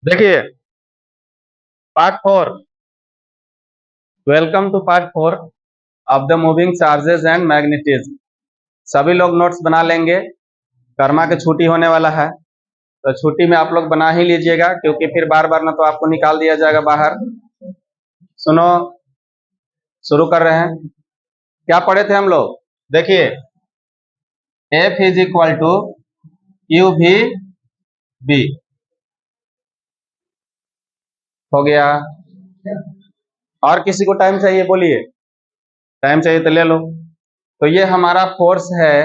देखिए, part 4। Welcome to part 4 of the moving charges and magnetism. सभी लोग notes बना लेंगे। कर्मा की छुट्टी होने वाला है, तो छुट्टी में आप लोग बना ही लीजिएगा, क्योंकि फिर बार बार ना तो आपको निकाल दिया जाएगा बाहर। सुनो, शुरू कर रहे हैं। क्या पढ़े थे हम लोग? देखिए, F is equal to q v B हो गया। और किसी को टाइम चाहिए? बोलिए, टाइम चाहिए तो ले लो। तो ये हमारा फोर्स है,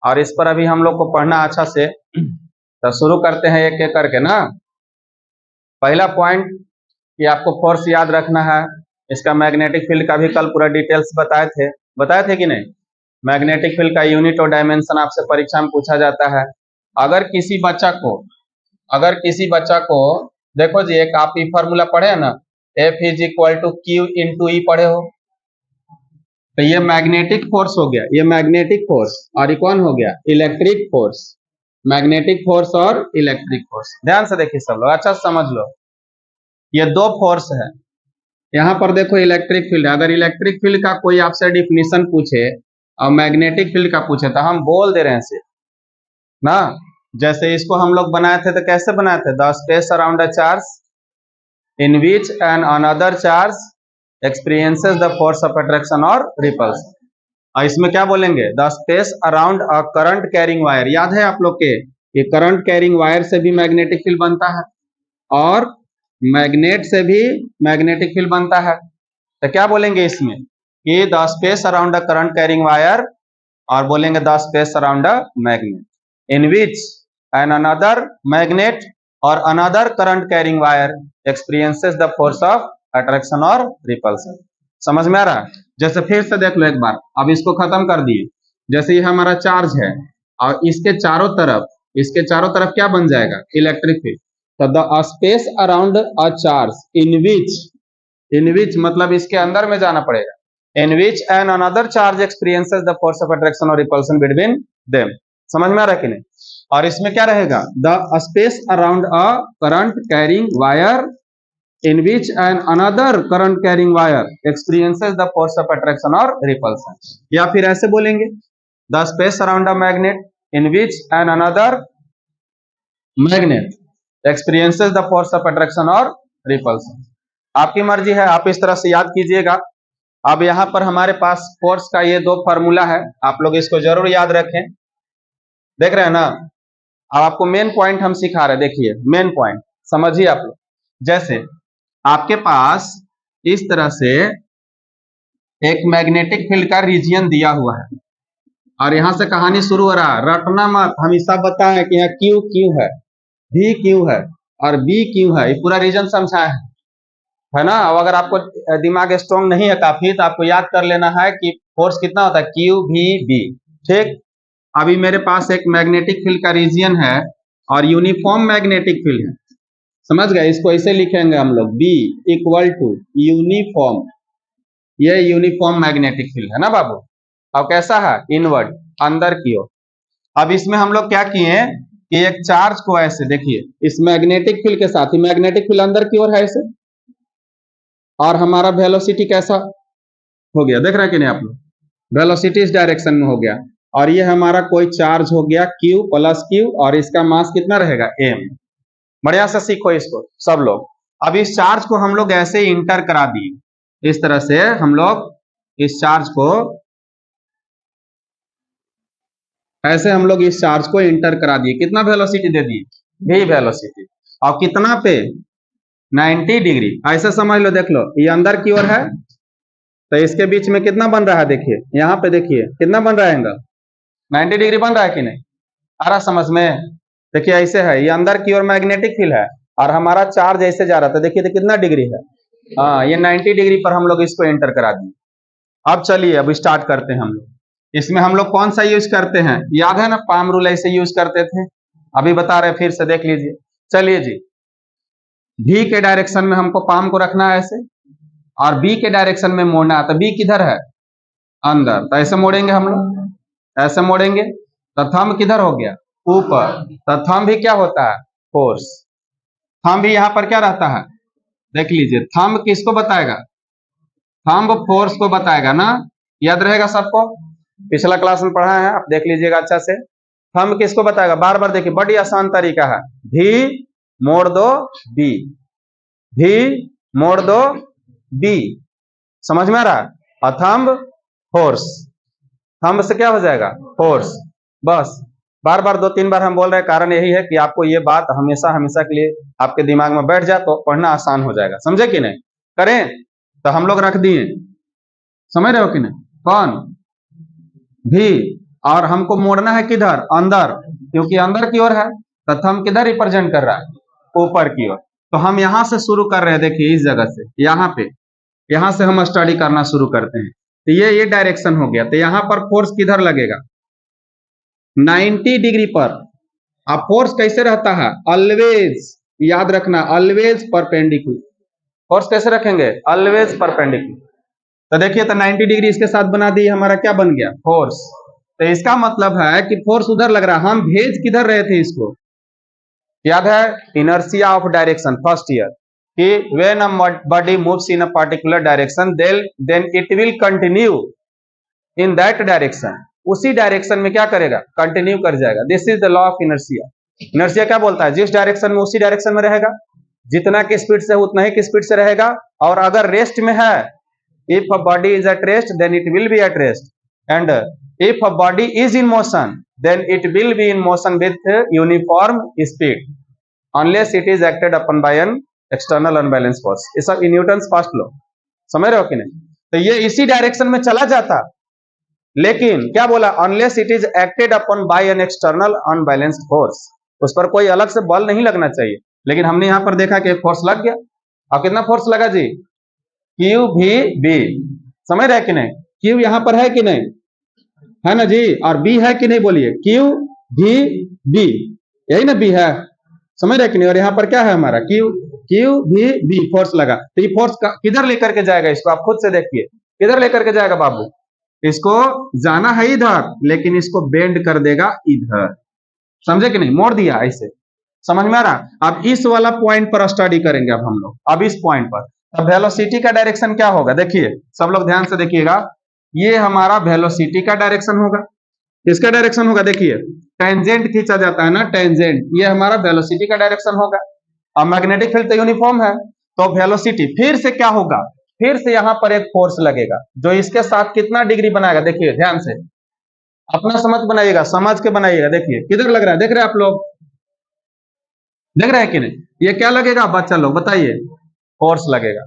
और इस पर अभी हम लोग को पढ़ना अच्छा से। तो शुरू करते हैं एक एक करके ना। पहला पॉइंट कि आपको फोर्स याद रखना है। इसका मैग्नेटिक फील्ड का भी कल पूरा डिटेल्स बताए थे कि नहीं? मैग्नेटिक फील्ड का यूनिट और डायमेंशन आपसे परीक्षा में पूछा जाता है। अगर किसी बच्चा को देखो जी, एक आप ई फॉर्मूला पढ़े है ना, F is equal to Q into E पढ़े हो। तो ये मैग्नेटिक फोर्स हो गया, ये मैग्नेटिक फोर्स, और ये कौन हो गया? Electric force. मैग्नेटिक फोर्स और इलेक्ट्रिक फोर्स, ध्यान से देखिए सब लोग, अच्छा समझ लो। ये दो फोर्स है। यहाँ पर देखो इलेक्ट्रिक फील्ड, अगर इलेक्ट्रिक फील्ड का कोई आपसे डिफिनीशन पूछे और मैग्नेटिक फील्ड का पूछे तो हम बोल दे रहे हैं सिर्फ ना। जैसे इसको हम लोग बनाए थे, तो कैसे बनाए थे? The space around a charge in which an another charge experiences the force of attraction और रिपल्सन। और इसमें क्या बोलेंगे? The space around a current carrying wire. याद है आप लोग के, ये करंट कैरिंग वायर से भी मैग्नेटिक फील्ड बनता है, और मैग्नेट से भी मैग्नेटिक फील्ड बनता है। तो क्या बोलेंगे इसमें कि the space around a current carrying wire, और बोलेंगे the space around a magnet in which an another magnet और another current carrying wire experiences the force of attraction और रिपल्सन। समझ में आ रहा है? जैसे फिर से देख लो एक बार, अब इसको खत्म कर दिए। जैसे ये हमारा चार्ज है, और इसके चारों तरफ क्या बन जाएगा? Electric field. तो the space around a charge in which मतलब इसके अंदर में जाना पड़ेगा। In which an another charge experiences the force of attraction और रिपल्सन बिटवीन देम। समझ में आ रहा है कि नहीं? और इसमें क्या रहेगा? The space around a current carrying wire in which an another current carrying wire experiences the force of attraction or repulsion। या फिर ऐसे बोलेंगे, the space around a magnet in which an another magnet experiences the force of attraction or repulsion। आपकी मर्जी है, आप इस तरह से याद कीजिएगा। अब यहाँ पर हमारे पास फोर्स का ये दो फार्मूला है, आप लोग इसको जरूर याद रखें। देख रहे हैं ना? अब आपको मेन पॉइंट हम सिखा रहे हैं, देखिए मेन पॉइंट समझिए आप लोग। जैसे आपके पास इस तरह से एक मैग्नेटिक फील्ड का रीजन दिया हुआ है, और यहां से कहानी शुरू हो रहा है। रटना मत, हम सब बताएं कि यहाँ क्यू क्यू है, भी क्यू है, और बी क्यू है। ये पूरा रीजन समझाए है ना? अब अगर आपको दिमाग स्ट्रॉन्ग नहीं है काफी, तो आपको याद कर लेना है कि फोर्स कितना होता है, क्यू भी बी। ठीक, अभी मेरे पास एक मैग्नेटिक फील्ड का रीजन है और यूनिफॉर्म मैग्नेटिक फील्ड है। समझ गए? इसको ऐसे लिखेंगे हम लोग, बी इक्वल टू यूनिफॉर्म। ये यूनिफॉर्म मैग्नेटिक फील्ड है ना बाबू। अब कैसा है? इनवर्ड, अंदर की ओर। अब इसमें हम लोग क्या किए कि एक चार्ज को ऐसे देखिए, इस मैग्नेटिक फील्ड के साथ ही मैग्नेटिक फील्ड अंदर की ओर है ऐसे, और हमारा वेलोसिटी कैसा हो गया? देख रहे हैं कि नहीं आप लोग? वेलोसिटी इस डायरेक्शन में हो गया, और ये हमारा कोई चार्ज हो गया Q प्लस Q, और इसका मास कितना रहेगा? m। बढ़िया से सीखो इसको सब लोग। अब इस चार्ज को हम लोग ऐसे इंटर करा दिए, इस तरह से हम लोग इस चार्ज को ऐसे हम लोग इस चार्ज को इंटर करा दिए। कितना वेलोसिटी दे दिए? v velocity. और कितना पे? 90 डिग्री। ऐसे समझ लो, देख लो ये अंदर की ओर है, तो इसके बीच में कितना बन रहा है? देखिए यहाँ पे, देखिए कितना बन रहा है एंगल? 90 डिग्री बन रहा है कि नहीं? आ रहा समझ में? देखिए ऐसे है, ये अंदर की ओर मैग्नेटिक फील्ड है, और हमारा चार्ज ऐसे जा रहा था, देखिए तो कितना डिग्री है? हाँ, ये 90 डिग्री पर हम लोग इसको एंटर करा दिए। अब चलिए, अब स्टार्ट करते हैं हम लोग। इसमें हम लोग कौन सा यूज करते हैं? याद है ना, पाम रूल ऐसे यूज करते थे, अभी बता रहे, फिर से देख लीजिए। चलिए जी, भी के डायरेक्शन में हमको पाम को रखना है ऐसे, और बी के डायरेक्शन में मोड़ना है। तो बी किधर है? अंदर। तो ऐसे मोड़ेंगे हम लोग, ऐसे मोड़ेंगे। तो थंब किधर हो गया? ऊपर। तो थंब भी क्या होता है? फोर्स। थंब भी यहाँ पर क्या रहता है, देख लीजिए, थंब किसको बताएगा, थंब फोर्स को बताएगा ना, याद रहेगा सबको, पिछला क्लास में पढ़ा है, आप देख लीजिएगा अच्छा से। थंब किसको बताएगा, बार बार देखिए, बड़ी आसान तरीका है, भी मोड़ दो बी, भी मोड़ दो बी, समझ में आ रहा है। और थंब फोर्स, थंब से क्या हो जाएगा, फोर्स, बस। बार बार 2-3 बार हम बोल रहे हैं, कारण यही है कि आपको ये बात हमेशा हमेशा के लिए आपके दिमाग में बैठ जाए तो पढ़ना आसान हो जाएगा, समझे कि नहीं। करें तो हम लोग रख दिए, समझ रहे हो कि नहीं, कौन, भी, और हमको मोड़ना है किधर, अंदर, क्योंकि अंदर की ओर है, तो थंब किधर रिप्रेजेंट कर रहा है, ऊपर की ओर। तो हम यहां से शुरू कर रहे हैं, देखिए इस जगह से, यहाँ पे, यहां से हम स्टडी करना शुरू करते हैं। तो ये डायरेक्शन हो गया, तो यहां पर फोर्स किधर लगेगा, 90 डिग्री पर। अब फोर्स कैसे रहता है, ऑलवेज, याद रखना, ऑलवेज परपेंडिकुलर। फोर्स कैसे रखेंगे, ऑलवेज परपेंडिकुलर। तो देखिए, तो 90 डिग्री इसके साथ बना दिए, हमारा क्या बन गया, फोर्स। तो इसका मतलब है कि फोर्स उधर लग रहा है, हम भेज किधर रहे थे इसको, याद है, inertia of direction, first year, कि when a body moves in a particular direction then it will continue in that direction, उसी डायरेक्शन में क्या करेगा, कंटिन्यू कर जाएगा। This is the law of inertia. Inertia क्या बोलता है, जिस डायरेक्शन में उसी डायरेक्शन में रहेगा, जितना की स्पीड से उतना ही की स्पीड से रहेगा। और अगर रेस्ट में है, if a body is at rest then it will be at rest, and if a body is in motion then it will be in motion with uniform speed unless it is acted upon by an external unbalanced force। ये सब Newton's first law, समझ रहे हो कि नहीं। तो ये इसी डायरेक्शन में चला जाता, लेकिन क्या बोला, unless it is acted upon bye an external unbalanced force, उस पर कोई अलग से बल नहीं लगना चाहिए। लेकिन हमने यहां पर देखा कि फोर्स लग गया। और कितना फोर्स लगा जी, क्यू भी बी, समझ रहे कि नहीं, क्यू यहां पर है कि नहीं, है ना जी, और बी है कि नहीं, बोलिए, क्यू भी बी, यही ना बी है, समझ रहे कि नहीं। और यहां पर क्या है हमारा, Q, Q v B, force लगा। तो ये फोर्स किधर लेकर के जाएगा इसको, आप खुद से देखिए, किधर लेकर के जाएगा बाबू, इसको जाना है इधर, लेकिन इसको बेंड कर देगा इधर, समझे कि नहीं, मोड़ दिया ऐसे, समझ में आ रहा। अब इस वाला पॉइंट पर स्टडी करेंगे अब हम लोग, अब इस पॉइंट पर। अब वेलोसिटी का डायरेक्शन क्या होगा, देखिए सब लोग ध्यान से देखिएगा, ये हमारा वेलोसिटी का डायरेक्शन होगा। किसका डायरेक्शन होगा, देखिए टेंजेंट खींचा जाता है ना, टेंजेंट, ये हमारा वेलोसिटी का डायरेक्शन होगा। अब मैग्नेटिक फील्ड तो यूनिफॉर्म है, तो वेलोसिटी फिर से क्या होगा, फिर से यहां पर एक फोर्स लगेगा, जो इसके साथ कितना डिग्री बनाएगा, देखिए ध्यान से, अपना समझ बनाइएगा, समझ के बनाइएगा। देखिए किधर लग रहा है, देख रहे हैं आप लोग, देख रहे हैं कि नहीं, ये क्या लगेगा बच्चा लोग बताइए, फोर्स लगेगा।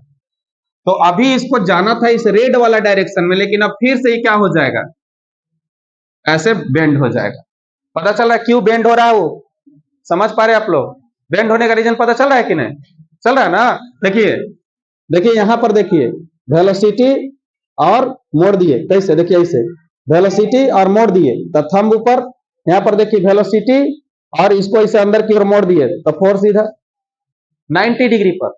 तो अभी इसको जाना था इस रेड वाला डायरेक्शन में, लेकिन अब फिर से ये क्या हो जाएगा, ऐसे बेंड हो जाएगा। पता चल रहा है क्यों बेंड हो रहा है, वो समझ पा रहे हैं आप लोग, बेंड होने का रीजन पता चल रहा है कि नहीं, चल रहा है ना। देखिए, देखिए यहां पर देखिए, वेलोसिटी और मोड़ दिए, कैसे, देखिए ऐसे, वेलोसिटी और मोड़ दिए, तो थंब ऊपर, यहां पर देखिए वेलोसिटी, और इसको इसे अंदर की ओर मोड़ दिए, तो फोर्स इधर 90 डिग्री पर,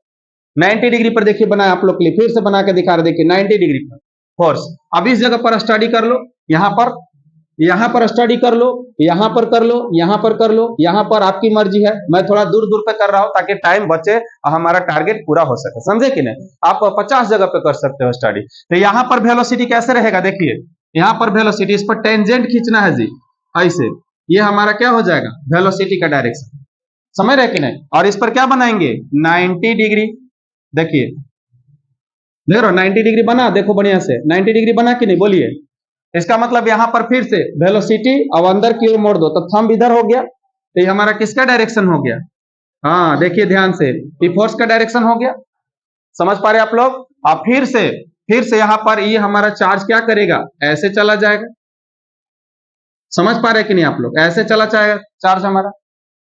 90 डिग्री पर देखिए बना आप लोग के लिए, फिर से बना के दिखा रहे, देखिए 90 डिग्री पर फोर्स। अब इस जगह पर स्टडी कर लो, यहां पर स्टडी कर लो, यहां पर कर लो, यहां पर कर लो, यहां पर आपकी मर्जी है, मैं थोड़ा दूर दूर पे कर रहा हूं ताकि टाइम बचे और हमारा टारगेट पूरा हो सके, समझे कि नहीं। आप 50 जगह पे कर सकते हो स्टडी। तो यहां पर वेलोसिटी कैसे रहेगा, देखिए यहां पर वेलोसिटी, इस पर टेंजेंट खींचना है जी, ऐसे, ये हमारा क्या हो जाएगा, वेलोसिटी का डायरेक्शन, समझ रहे कि नहीं। और इस पर क्या बनाएंगे, 90 डिग्री, देखिए देख रहे हो 90 डिग्री बना, देखो बढ़िया से 90 डिग्री बना कि नहीं, बोलिए। इसका मतलब यहां पर फिर से वेलोसिटी अब अंदर की ओर मोड़ दो, तो थंब इधर हो गया, तो ये हमारा किसका डायरेक्शन हो गया, हाँ देखिए ध्यान से, ये फोर्स का डायरेक्शन हो गया, समझ पा रहे आप लोग। अब फिर से यहां पर ये हमारा चार्ज क्या करेगा, ऐसे चला जाएगा, समझ पा रहे कि नहीं आप लोग, ऐसे चला जाएगा चार्ज हमारा,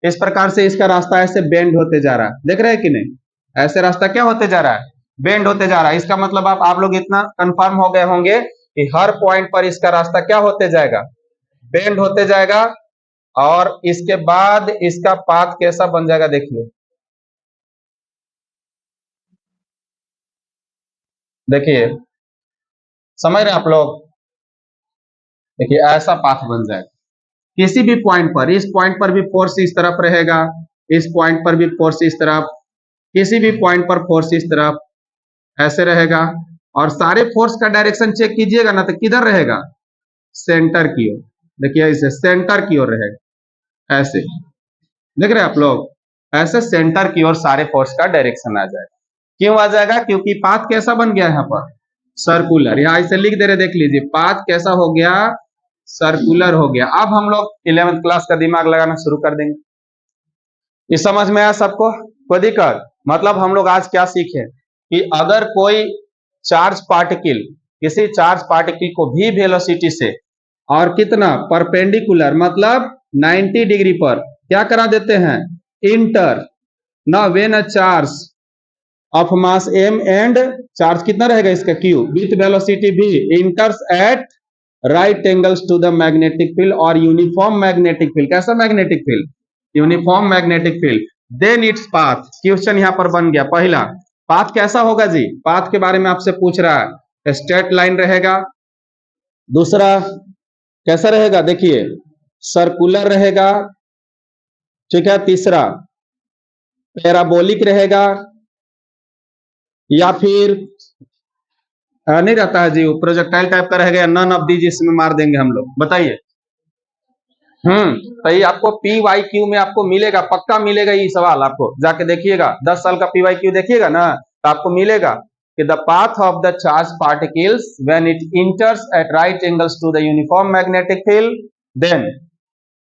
इस प्रकार से इसका रास्ता ऐसे बेंड होते जा रहा है, देख रहे हैं कि नहीं, ऐसे रास्ता क्या होते जा रहा है, बेंड होते जा रहा है। इसका मतलब आप लोग इतना कंफर्म हो गए होंगे कि हर पॉइंट पर इसका रास्ता क्या होते जाएगा, बेंड होते जाएगा। और इसके बाद इसका पाथ कैसा बन जाएगा, देखिए देखिए, समझ रहे हैं आप लोग, देखिए ऐसा पाथ बन जाएगा किसी भी पॉइंट पर, इस पॉइंट पर भी फोर्स इस तरफ रहेगा, इस पॉइंट पर भी फोर्स इस तरफ, किसी भी पॉइंट पर फोर्स इस तरफ ऐसे रहेगा, और सारे फोर्स का डायरेक्शन चेक कीजिएगा ना, तो किधर रहेगा, सेंटर की ओर। देखिए इसे सेंटर की ओर रहेगा, ऐसे देख रहे हैं आप लोग, ऐसे सेंटर की ओर सारे फोर्स का डायरेक्शन आ जाएगा। क्यों आ जाएगा, क्योंकि पाथ कैसा बन गया यहाँ पर, सर्कुलर। यहाँ इसे लिख दे रहे, देख लीजिए, पाथ कैसा हो गया, सर्कुलर हो गया। अब हम लोग 11th क्लास का दिमाग लगाना शुरू कर देंगे। ये समझ में आया सबको, कोई दिक्कत? मतलब हम लोग आज क्या सीखे कि अगर कोई चार्ज पार्टिकल, किसी चार्ज पार्टिकल को भी वेलोसिटी से और कितना परपेंडिकुलर, मतलब 90 डिग्री पर क्या करा देते हैं, इंटर ना, when a charge of mass m and charge कितना रहेगा इसका q with velocity v enters at right angles to the magnetic field और यूनिफॉर्म मैग्नेटिक फील्ड। कैसा magnetic field, uniform magnetic field. Then its path, question यहां पर बन गया पहला, पाथ कैसा होगा जी, पाथ के बारे में आपसे पूछ रहा है, स्ट्रेट लाइन रहेगा। दूसरा कैसा रहेगा, देखिए सर्कुलर रहेगा, ठीक है। तीसरा पैराबोलिक रहेगा, या फिर नहीं रहता है जी, वो प्रोजेक्टाइल टाइप का रहेगा, नन ऑफ दीज इसमें मार देंगे हम लोग, बताइए। तो ये आपको PYQ में आपको मिलेगा, पक्का मिलेगा ये सवाल, आपको जाके देखिएगा, 10 साल का PYQ देखिएगा ना, तो आपको मिलेगा कि the path of the charge particles when it enters at right angles to the uniform magnetic field, then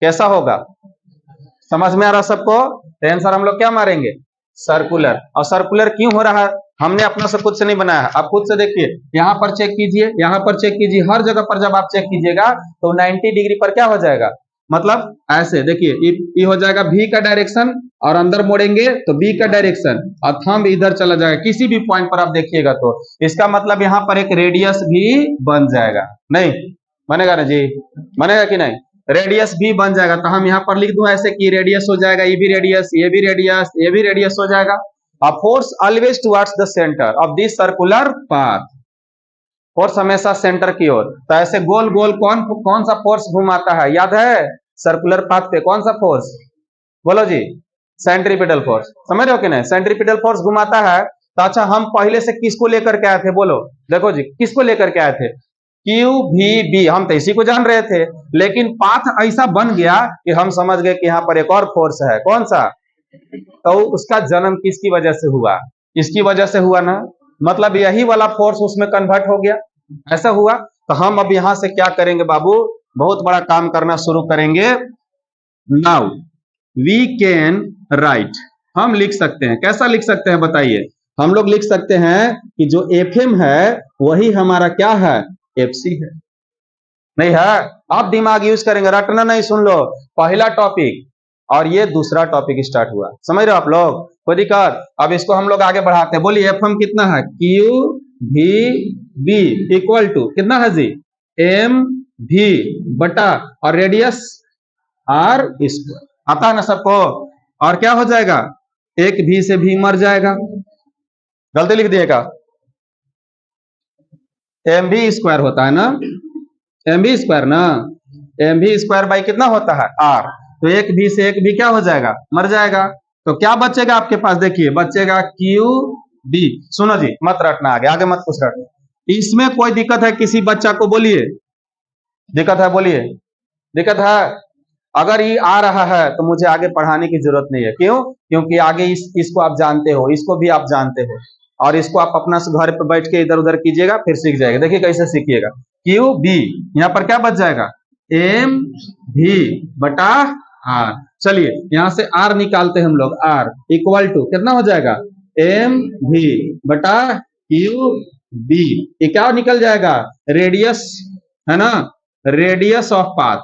कैसा होगा, समझ में आ रहा सबको? आंसर हम लोग क्या मारेंगे, सर्कुलर। और सर्कुलर क्यों हो रहा है, हमने अपना से खुद से नहीं बनाया है, आप खुद से देखिए, यहां पर चेक कीजिए, यहां पर चेक कीजिए, हर जगह पर जब आप चेक कीजिएगा तो 90 डिग्री पर क्या हो जाएगा, मतलब ऐसे देखिए, ये हो जाएगा v का डायरेक्शन, और अंदर मोड़ेंगे तो b का डायरेक्शन, और थंब इधर चला जाएगा, किसी भी पॉइंट पर आप देखिएगा तो इसका मतलब यहाँ पर एक रेडियस भी बन जाएगा, नहीं बनेगा ना जी, बनेगा कि नहीं, रेडियस भी बन जाएगा। तो हम यहाँ पर लिख दूं ऐसे कि रेडियस हो जाएगा, ये भी रेडियस, ये भी रेडियस, ये भी रेडियस हो जाएगा। अब force always towards the centre of this circular path, force हमेशा सेंटर की ओर। तो ऐसे गोल गोल कौन कौन सा फोर्स घुमाता है, याद है सर्कुलर पाथ पे कौन सा फोर्स, बोलो जी, सेंट्रीपिटल फोर्स, समझ रहे हो कि नहीं, सेंट्रीपिटल फोर्स घुमाता है। तो अच्छा, हम पहले से किसको लेकर के आए थे, बोलो, देखो जी, किसको लेकर के आए थे, QVB, हम तो इसी को जान रहे थे, लेकिन पाथ ऐसा बन गया कि हम समझ गए कि यहाँ पर एक और फोर्स है, कौन सा, तो उसका जन्म किसकी वजह से हुआ, इसकी वजह से हुआ ना, मतलब यही वाला फोर्स उसमें कन्वर्ट हो गया, ऐसा हुआ। तो हम अब यहां से क्या करेंगे बाबू, बहुत बड़ा काम करना शुरू करेंगे। नाउ वी कैन राइट, हम लिख सकते हैं, कैसा लिख सकते हैं बताइए, हम लोग लिख सकते हैं कि जो FM है वही हमारा क्या है, FC है, नहीं है? आप दिमाग यूज करेंगे, रटना नहीं, सुन लो, पहला टॉपिक और ये दूसरा टॉपिक स्टार्ट हुआ, समझ रहे हो आप लोग, कोई दिक्कत? अब इसको हम लोग आगे बढ़ाते हैं, बोलिए FM कितना है, QVB इक्वल टू कितना है जी, MV बटा, और रेडियस R स्क्वायर, आता है ना सबको? और क्या हो जाएगा, एक V से V मर जाएगा, गलती लिख दिएगा, MV स्क्वायर होता है ना, MV स्क्वायर ना, MV स्क्वायर बाई कितना होता है, R, तो एक V से एक V क्या हो जाएगा, मर जाएगा। तो क्या बचेगा आपके पास, देखिए बचेगा QB। सुनो जी, मत रटना, आगे आगे मत कुछ रटना, इसमें कोई दिक्कत है किसी बच्चा को, बोलिए दिक्कत है, बोलिए दिक्कत है? अगर ये आ रहा है तो मुझे आगे पढ़ाने की जरूरत नहीं है, क्यों? क्योंकि आगे इसको आप जानते हो, इसको भी आप जानते हो, और इसको आप अपना घर पे बैठ के इधर उधर कीजिएगा, फिर सीख जाएगा। देखिए कैसे सीखिएगा, QB यहाँ पर क्या बच जाएगा, MV बटा R। चलिए यहां से R निकालते हैं हम लोग, R इक्वल टू कितना हो जाएगा, MV बटा QB, ये क्या निकल जाएगा, रेडियस है ना, radius of path,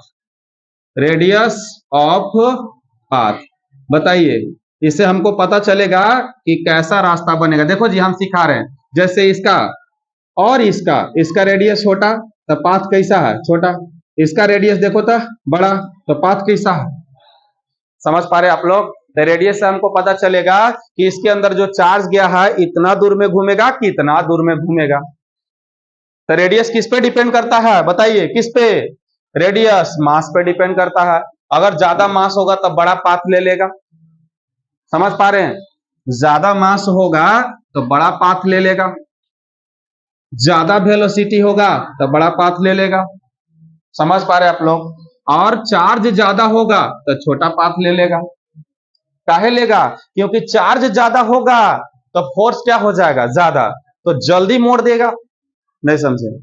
radius of path. बताइए, इससे हमको पता चलेगा कि कैसा रास्ता बनेगा। देखो जी, हम सिखा रहे हैं, जैसे इसका और इसका रेडियस छोटा, तो पाथ कैसा है, छोटा, इसका रेडियस देखो तो बड़ा, तो पाथ कैसा है, समझ पा रहे आप लोग? तो रेडियस से हमको पता चलेगा कि इसके अंदर जो चार्ज गया है इतना दूर में घूमेगा कि इतना दूर में घूमेगा। तो रेडियस किस पे डिपेंड करता है, बताइए किस पे, रेडियस मास पे डिपेंड करता है। अगर ज्यादा मास होगा तो बड़ा पाथ ले लेगा, समझ पा रहे हैं? ज्यादा मास होगा तो बड़ा पाथ ले लेगा, ज्यादा वेलोसिटी होगा तो बड़ा पाथ ले लेगा। समझ पा रहे आप लोग। और चार्ज ज्यादा होगा तो छोटा पाथ ले लेगा। काहे लेगा? क्योंकि चार्ज ज्यादा होगा तो फोर्स क्या हो जाएगा? ज्यादा, तो जल्दी मोड़ देगा। नहीं समझे?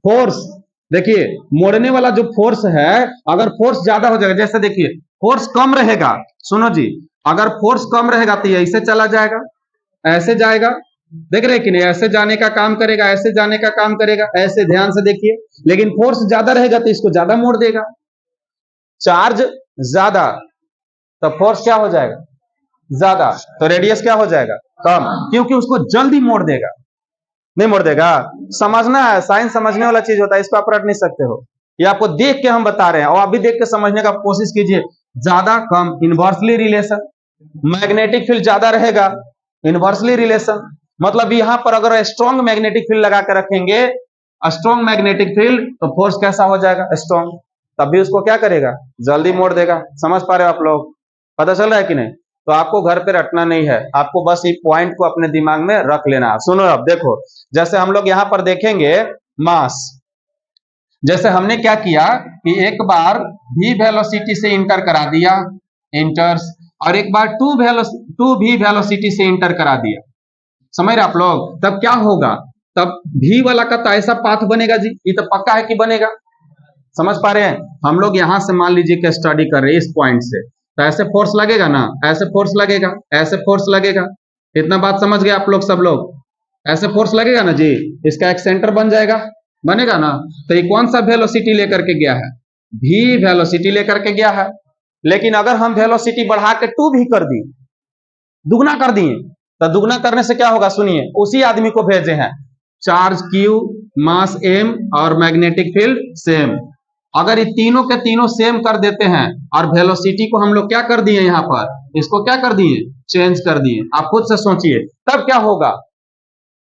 फोर्स, देखिए मोड़ने वाला जो फोर्स है, अगर फोर्स ज्यादा हो जाएगा, जैसे देखिए फोर्स कम रहेगा, सुनो जी, अगर फोर्स कम रहेगा तो ये ऐसे चला जाएगा, ऐसे जाएगा, देख रहे कि नहीं? ऐसे जाने का काम करेगा, ऐसे जाने का काम करेगा, ऐसे ध्यान से देखिए। लेकिन फोर्स ज्यादा रहेगा तो इसको ज्यादा मोड़ देगा। चार्ज ज्यादा तो फोर्स क्या हो जाएगा? ज्यादा, तो रेडियस क्या हो जाएगा? कम, क्योंकि उसको जल्दी मोड़ देगा। नहीं मोड़ देगा? समझना है, साइंस समझने वाला चीज होता है, इसको आप रट नहीं सकते हो। ये आपको देख के हम बता रहे हैं और आप भी देख के समझने का कोशिश कीजिए। ज्यादा कम, इनवर्सली रिलेशन। मैग्नेटिक फील्ड ज्यादा रहेगा, इनवर्सली रिलेशन। मतलब यहां पर अगर स्ट्रॉन्ग मैग्नेटिक फील्ड लगा के रखेंगे, स्ट्रॉन्ग मैग्नेटिक फील्ड, तो फोर्स कैसा हो जाएगा? स्ट्रॉन्ग। तब भी उसको क्या करेगा? जल्दी मोड़ देगा। समझ पा रहे हो आप लोग? पता चल रहा है कि नहीं? तो आपको घर पे रटना नहीं है, आपको बस ये पॉइंट को अपने दिमाग में रख लेना। सुनो अब देखो, जैसे हम लोग यहां पर देखेंगे मास, जैसे हमने क्या किया कि एक बार v वेलोसिटी से इंटर करा दिया, इंटर्स, और एक बार टू v वेलोसिटी से इंटर करा दिया। समझ रहे आप लोग? तब क्या होगा? तब v वाला का तो ऐसा पाथ बनेगा जी, ये तो पक्का है कि बनेगा। समझ पा रहे हैं? हम लोग यहां से मान लीजिए कि स्टडी कर रहे हैं इस पॉइंट से, तो ऐसे फोर्स लगेगा ना, ऐसे फोर्स लगेगा, ऐसे फोर्स लगेगा। इतना बात समझ गए आप लोग? सब लोग ऐसे फोर्स लगेगा ना जी, इसका एक सेंटर बन जाएगा, बनेगा ना। तो ये कौन सा वेलोसिटी लेकर के गया है? v वेलोसिटी लेकर के गया है। लेकिन अगर हम वेलोसिटी बढ़ा के 2 भी कर दिए, दुगना कर दिए, तो दुगना करने से क्या होगा? सुनिए, उसी आदमी को भेजे हैं, चार्ज q, मास m और मैग्नेटिक फील्ड सेम। अगर ये तीनों के तीनों सेम कर देते हैं और वेलोसिटी को हम लोग क्या कर दिए, यहां पर इसको क्या कर दिए? चेंज कर दिए। आप खुद से सोचिए तब क्या होगा?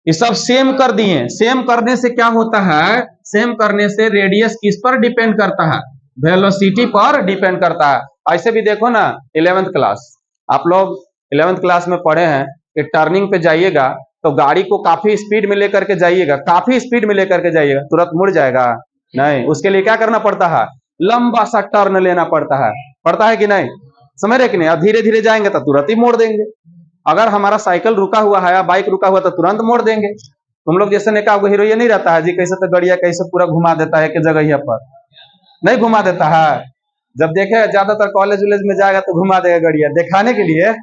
ये सब सेम कर दिए। सेम करने से क्या होता है? सेम करने से रेडियस किस पर डिपेंड करता है? वेलोसिटी पर डिपेंड करता है। ऐसे भी देखो ना, 11th क्लास, आप लोग 11th क्लास में पढ़े हैं कि टर्निंग पे जाइएगा तो गाड़ी को काफी स्पीड में लेकर के जाइएगा, काफी स्पीड में लेकर के जाइएगा, तुरंत मुड़ जाएगा? नहीं, उसके लिए क्या करना पड़ता है? लंबा सा टर्न लेना पड़ता है कि नहीं? समझ रहे कि नहीं? अब धीरे धीरे जाएंगे तो तुरंत ही मोड़ देंगे। अगर हमारा साइकिल रुका हुआ है या बाइक रुका हुआ तो तुरंत मोड़ देंगे। तुम लोग जैसे ने कहा हीरो ये नहीं रहता है जी, कैसे तो गड़िया कैसे पूरा घुमा देता है कि जगह पर नहीं घुमा देता है। जब देखे ज्यादातर कॉलेज वॉलेज में जाएगा तो घुमा देगा गड़िया दिखाने के लिए।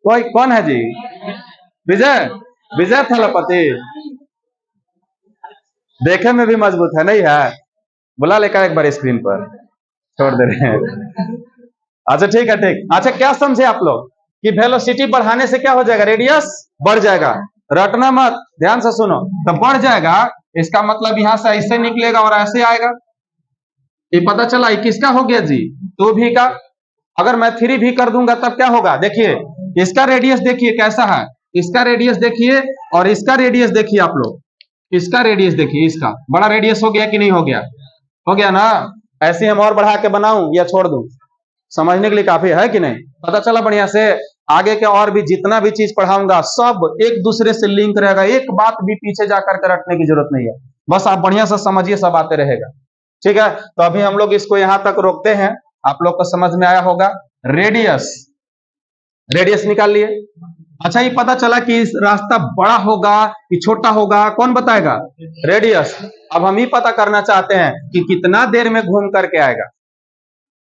कोई कौन है जी? विजय, विजय थलपति देखे में भी मजबूत है, नहीं है? बुला लेकर एक बार स्क्रीन पर, छोड़ दे रहे हैं। अच्छा ठीक है, ठीक। अच्छा क्या समझे आप लोग कि वेलोसिटी बढ़ाने से क्या हो जाएगा? रेडियस बढ़ जाएगा। रटना मत, ध्यान से सुनो। तो बढ़ जाएगा, इसका मतलब यहां से ऐसे निकलेगा और ऐसे आएगा। ये पता चला, ये किसका हो गया जी? 2v का। अगर मैं 3v कर दूंगा तब क्या होगा? देखिए इसका रेडियस देखिए कैसा है, इसका रेडियस देखिए और इसका रेडियस देखिए आप लोग, इसका रेडियस देखिए, इसका बड़ा रेडियस हो गया कि नहीं हो गया? हो गया ना? ऐसे हम और बढ़ा के बनाऊं या छोड़ दूं? समझने के लिए काफी है कि नहीं? पता चला बढ़िया से? आगे के और भी जितना भी चीज पढ़ाऊंगा सब एक दूसरे से लिंक रहेगा, एक बात भी पीछे जाकर के रटने की जरूरत नहीं है, बस आप बढ़िया से समझिए, सब आते रहेगा। ठीक है, तो अभी हम लोग इसको यहां तक रोकते हैं। आप लोग को समझ में आया होगा। रेडियस, रेडियस निकाल लिए। अच्छा ये पता चला कि इस रास्ता बड़ा होगा कि छोटा होगा, कौन बताएगा? रेडियस। अब हम ही पता करना चाहते हैं कि कितना देर में घूम करके आएगा,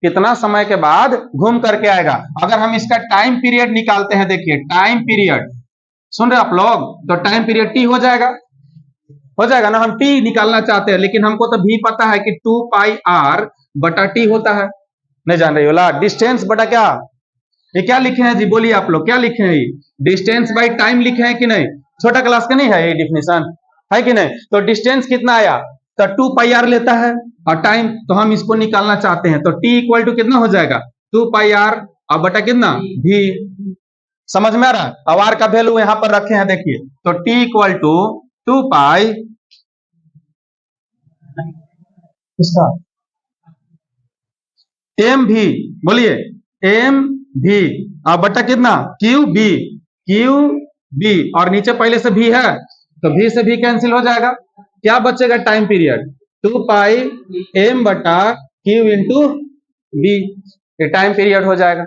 कितना समय के बाद घूम करके आएगा। अगर हम इसका टाइम पीरियड निकालते हैं, देखिए टाइम पीरियड, सुन रहे आप लोग? तो टाइम पीरियड टी हो जाएगा, हो जाएगा ना? हम टी निकालना चाहते हैं, लेकिन हमको तो भी पता है कि 2πr बटा टी होता है। नहीं जान रही बोला? डिस्टेंस बटा क्या? ये क्या लिखे हैं जी? बोलिए आप लोग क्या लिखे हैं? डिस्टेंस बाई टाइम लिखे हैं कि नहीं? छोटा क्लास का नहीं है ये डिफिनेशन, है कि नहीं? तो डिस्टेंस कितना आया? तो 2πr लेता है, और टाइम तो हम इसको निकालना चाहते हैं, तो टी इक्वल टू कितना हो जाएगा? 2πr और बटा कितना? भी। समझ में आ रहा है? अब आर का वैल्यू यहां पर रखे हैं, देखिए, तो टी इक्वल टू 2π इसका एम भी, बोलिए एम भी बटा कितना क्यू बी और नीचे पहले से भी है तो भी से भी कैंसिल हो जाएगा। क्या बचेगा टाइम पीरियड 2 पाई एम बटा क्यू इंटू बी, ये टाइम पीरियड हो जाएगा।